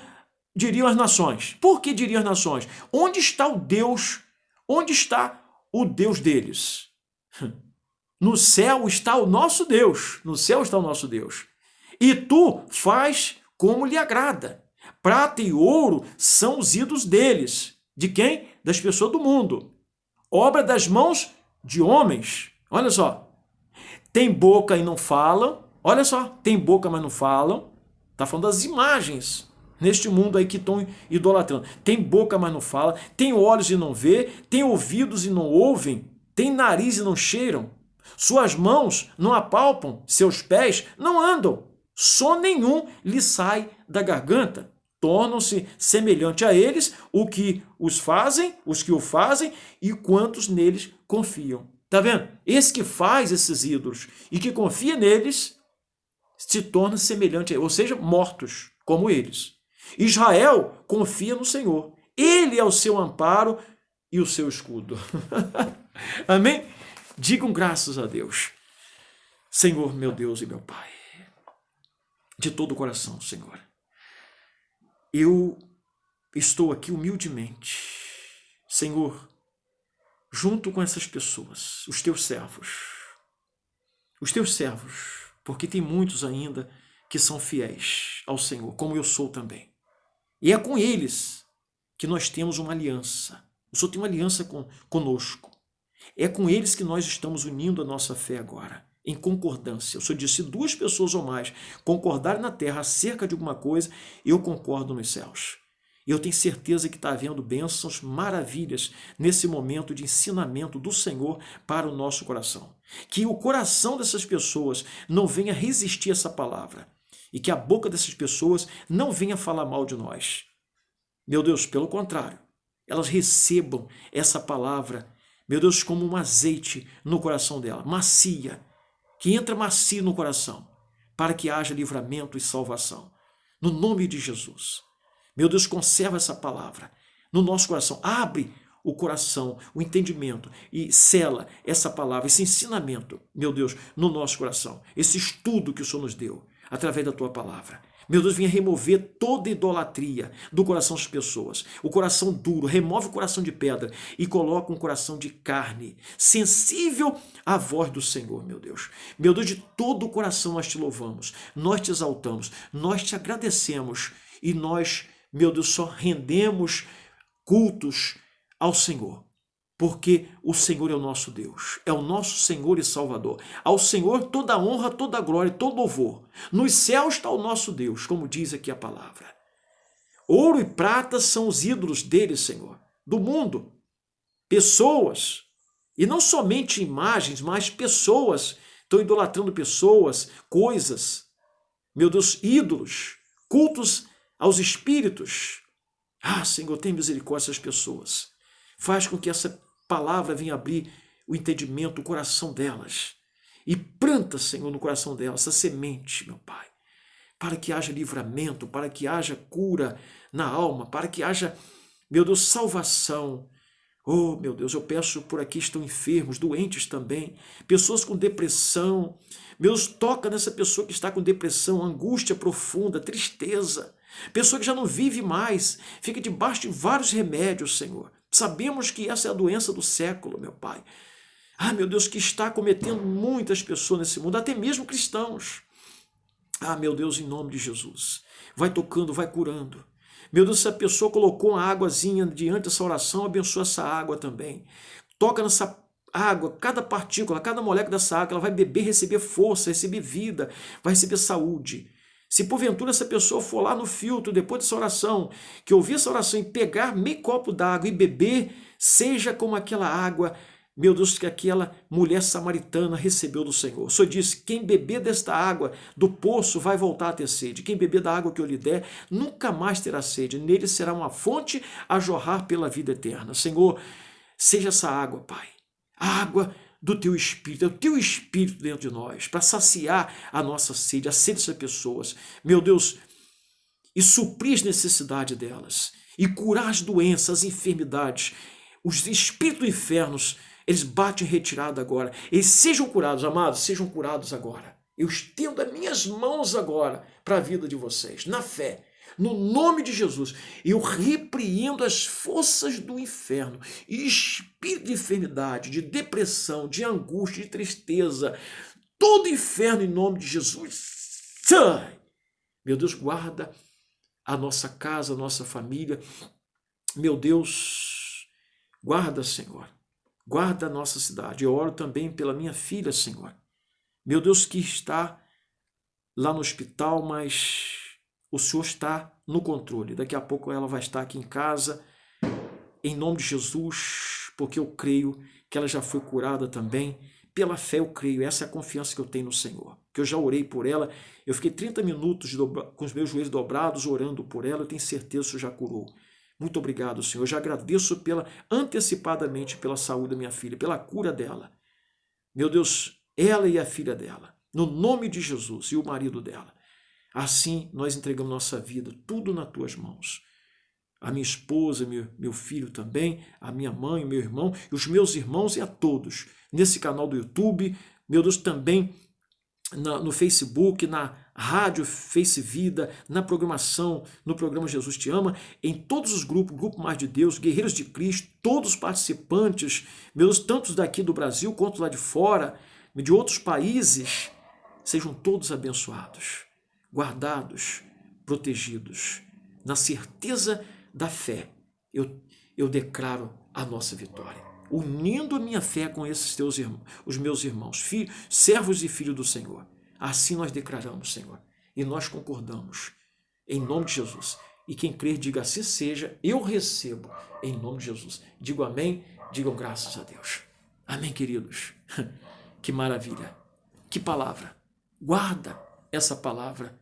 as nações? Por que diriam as nações? Onde está o Deus? Onde está o Deus deles? No céu está o nosso Deus. No céu está o nosso Deus. E tu faz como lhe agrada. Prata e ouro são os ídolos deles. De quem? Das pessoas do mundo. Obra das mãos de homens. Olha só. Tem boca e não falam. Olha só. Tem boca, mas não falam. Está falando das imagens neste mundo aí que estão idolatrando. Tem boca, mas não fala. Tem olhos e não vê. Tem ouvidos e não ouvem. Tem nariz e não cheiram. Suas mãos não apalpam. Seus pés não andam. Som nenhum lhe sai da garganta. Tornam-se semelhante a eles os que o fazem e quantos neles confiam. Tá vendo? Esse que faz esses ídolos e que confia neles se torna semelhante a eles, ou seja, mortos como eles. Israel confia no Senhor. Ele é o seu amparo e o seu escudo. Amém? Digam graças a Deus. Senhor, meu Deus e meu Pai, de todo o coração, Senhor, eu estou aqui humildemente, Senhor, junto com essas pessoas, os teus servos, porque tem muitos ainda que são fiéis ao Senhor, como eu sou também. E é com eles que nós temos uma aliança. O Senhor tem uma aliança conosco. É com eles que nós estamos unindo a nossa fé agora, em concordância. O Senhor disse, se duas pessoas ou mais concordarem na terra acerca de alguma coisa, eu concordo nos céus. E eu tenho certeza que está havendo bênçãos, maravilhas, nesse momento de ensinamento do Senhor para o nosso coração. Que o coração dessas pessoas não venha resistir a essa palavra. E que a boca dessas pessoas não venha falar mal de nós. Meu Deus, pelo contrário, elas recebam essa palavra, meu Deus, como um azeite no coração dela, macia, que entra macio no coração, para que haja livramento e salvação. No nome de Jesus. Meu Deus, conserva essa palavra no nosso coração. Abre o coração, o entendimento e sela essa palavra, esse ensinamento, meu Deus, no nosso coração. Esse estudo que o Senhor nos deu através da tua palavra. Meu Deus, venha remover toda idolatria do coração das pessoas. O coração duro, remove o coração de pedra e coloca um coração de carne, sensível à voz do Senhor, meu Deus. Meu Deus, de todo o coração nós te louvamos, nós te exaltamos, nós te agradecemos e nós, meu Deus, só rendemos cultos ao Senhor. Porque o Senhor é o nosso Deus, é o nosso Senhor e Salvador. Ao Senhor toda honra, toda glória, todo louvor. Nos céus está o nosso Deus, como diz aqui a palavra. Ouro e prata são os ídolos dele, Senhor, do mundo. Pessoas, e não somente imagens, mas pessoas, estão idolatrando pessoas, coisas. Meu Deus, ídolos, cultos aos espíritos. Ah, Senhor, tem misericórdia dessas pessoas. Faz com que essa palavra venha abrir o entendimento, o coração delas. E planta, Senhor, no coração delas essa semente, meu Pai. Para que haja livramento, para que haja cura na alma, para que haja, meu Deus, salvação. Oh, meu Deus, eu peço por aqui estão enfermos, doentes também, pessoas com depressão. Meu Deus, toca nessa pessoa que está com depressão, angústia profunda, tristeza. Pessoa que já não vive mais, fica debaixo de vários remédios, Senhor. Sabemos que essa é a doença do século, meu Pai. Ah, meu Deus, que está cometendo muitas pessoas nesse mundo, até mesmo cristãos. Ah, meu Deus, em nome de Jesus. Vai tocando, vai curando. Meu Deus, se a pessoa colocou uma águazinha diante dessa oração, abençoa essa água também. Toca nessa água, cada partícula, cada molécula dessa água, ela vai beber, receber força, receber vida, vai receber saúde. Se porventura essa pessoa for lá no filtro, depois dessa oração, que ouvir essa oração e pegar meio copo d'água e beber, seja como aquela água, meu Deus, que aquela mulher samaritana recebeu do Senhor. O Senhor disse, quem beber desta água do poço vai voltar a ter sede. Quem beber da água que eu lhe der, nunca mais terá sede. Nele será uma fonte a jorrar pela vida eterna. Senhor, seja essa água, Pai, a água do teu Espírito, é o teu Espírito dentro de nós, para saciar a nossa sede, a sede dessas pessoas, meu Deus, e suprir as necessidades delas, e curar as doenças, as enfermidades, os espíritos do inferno, eles batem em retirada agora, eles sejam curados, amados, sejam curados agora. Eu estendo as minhas mãos agora para a vida de vocês, na fé, no nome de Jesus. Eu repreendo as forças do inferno e espírito de enfermidade, de depressão, de angústia, de tristeza, todo inferno em nome de Jesus. Sai! Meu Deus, guarda a nossa casa, a nossa família. Meu Deus, guarda, Senhor. Guarda a nossa cidade. Eu oro também pela minha filha, Senhor. Meu Deus, que está lá no hospital, mas o Senhor está no controle. Daqui a pouco ela vai estar aqui em casa, em nome de Jesus, porque eu creio que ela já foi curada também. Pela fé eu creio, essa é a confiança que eu tenho no Senhor. Que eu já orei por ela, eu fiquei 30 minutos com os meus joelhos dobrados, orando por ela, eu tenho certeza que o Senhor já curou. Muito obrigado, Senhor. Eu já agradeço antecipadamente pela saúde da minha filha, pela cura dela. Meu Deus, ela e a filha dela, no nome de Jesus, e o marido dela. Assim, nós entregamos nossa vida, tudo nas tuas mãos. A minha esposa, meu filho também, a minha mãe, meu irmão, e os meus irmãos e a todos. Nesse canal do YouTube, meu Deus, também no Facebook, na rádio Face Vida, na programação, no programa Jesus Te Ama, em todos os grupos, Grupo Mais de Deus, Guerreiros de Cristo, todos os participantes, meu Deus, tantos daqui do Brasil quanto lá de fora, de outros países, sejam todos abençoados, guardados, protegidos, na certeza da fé. Eu declaro a nossa vitória, unindo a minha fé com esses teus irmãos, os meus irmãos, servos e filhos do Senhor. Assim nós declaramos, Senhor, e nós concordamos, em nome de Jesus. E quem crer, diga assim seja, eu recebo, em nome de Jesus. Digo amém, digam graças a Deus. Amém, queridos. Que maravilha, que palavra. Guarda essa palavra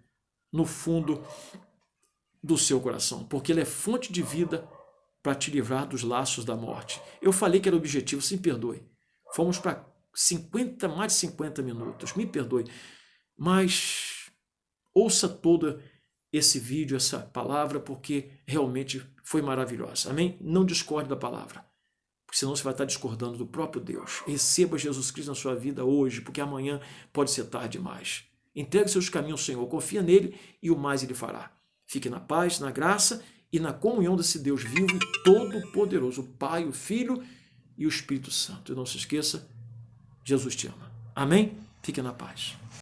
no fundo do seu coração, porque ela é fonte de vida para te livrar dos laços da morte. Eu falei que era o objetivo, se me perdoe. Fomos para mais de 50 minutos, me perdoe. Mas ouça todo esse vídeo, essa palavra, porque realmente foi maravilhosa. Amém? Não discorde da palavra, porque senão você vai estar discordando do próprio Deus. Receba Jesus Cristo na sua vida hoje, porque amanhã pode ser tarde demais. Entregue seus caminhos ao Senhor, confia nele e o mais ele fará. Fique na paz, na graça e na comunhão desse Deus vivo e todo-poderoso, o Pai, o Filho e o Espírito Santo. E não se esqueça, Jesus te ama. Amém? Fique na paz.